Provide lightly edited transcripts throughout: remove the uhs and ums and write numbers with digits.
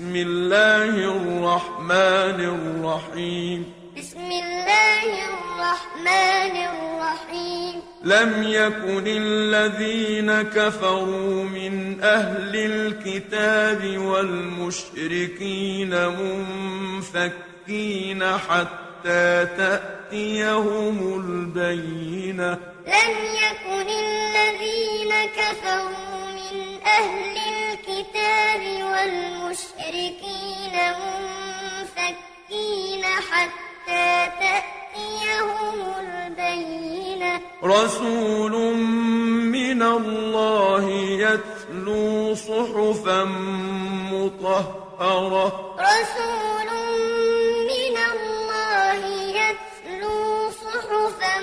بسم الله الرحمن الرحيم بسم الله الرحمن الرحيم لم يكن الذين كفروا من أهل الكتاب والمشركين منفكين حتى تأتيهم البينة لم يكن الذين كفروا من أهل الكتاب والمشركين منفكين حتى تأتيهم البينة رسول من الله يتلو صحفا مطهرة رسول من الله يتلو صحفا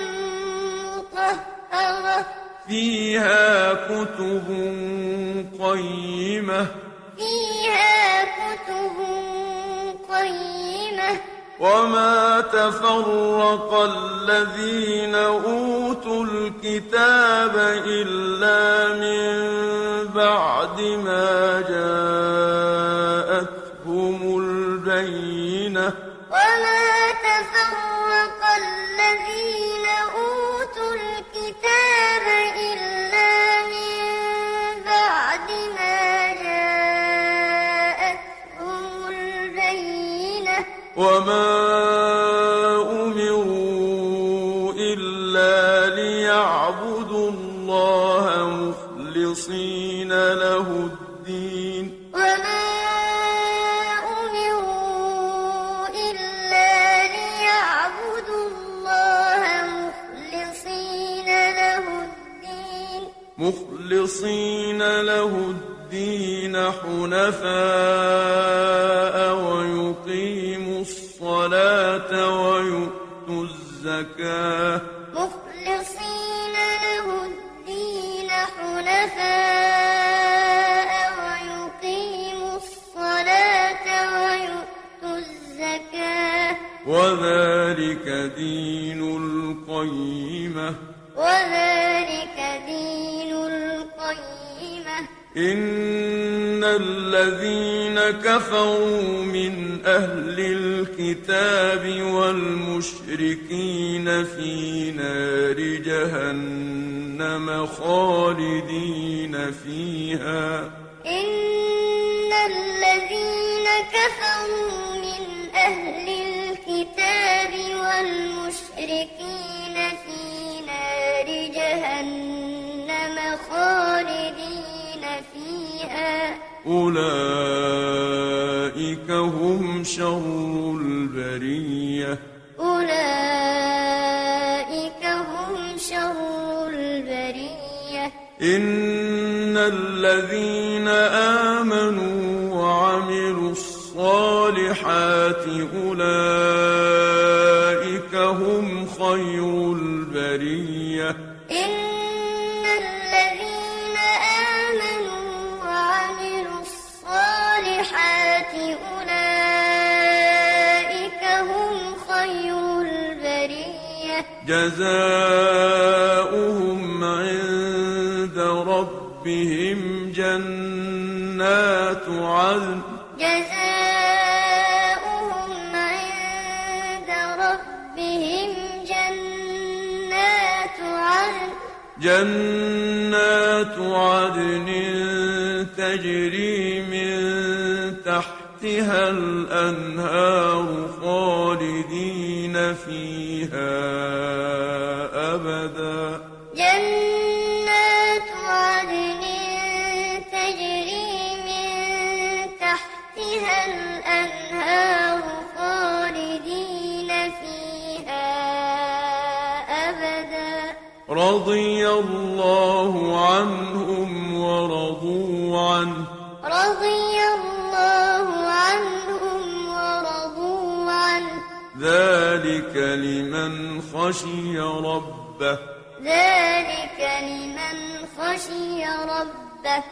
مطهرة فيها كتب قيمة فيها كتب قيمة وما تفرق الذين أوتوا الكتاب إلا من بعد ما جاءتهم البينة وما تفرق الذين أوتوا الكتاب إلا من بعد ما جاءتهم البينة وما أمروا إلا ليعبدوا الله مخلصين له الدين وما أمروا إلا ليعبدوا الله مخلصين له الدين حنفاء ويقيموا الصلاة ويؤتوا الزكاة مخلصين له الدين حنفاء ويقيموا الصلاة ويؤتوا الزكاة وذلك دين القيمة وذلك دين القيمة إن الذين كفروا من أهل الكتاب والمشركين في نار جهنم خالدين فيها إن الذين كفروا من أهل الكتاب والمشركين في نار جهنم خالدين فيها أولئك هم شر البرية أولئك هم شر البرية إن الذين آمنوا وعملوا الصالحات أولئك هم خير البرية إن الذين آمنوا وعملوا الصالحات أولئك هم خير البرية جزاؤهم عند ربهم جنات عدن جزاؤهم عند ربهم جنات عدن تجري من تحتها الأنهار خالدين فيها أبدا جنات عدن تجري من تحتها الأنهار خالدين فيها أبدا رضي الله عنهم ورضوا عنه رضي الله عنهم ورضوا عنه ذلك لمن خشي ربه ذلك لمن خشي ربه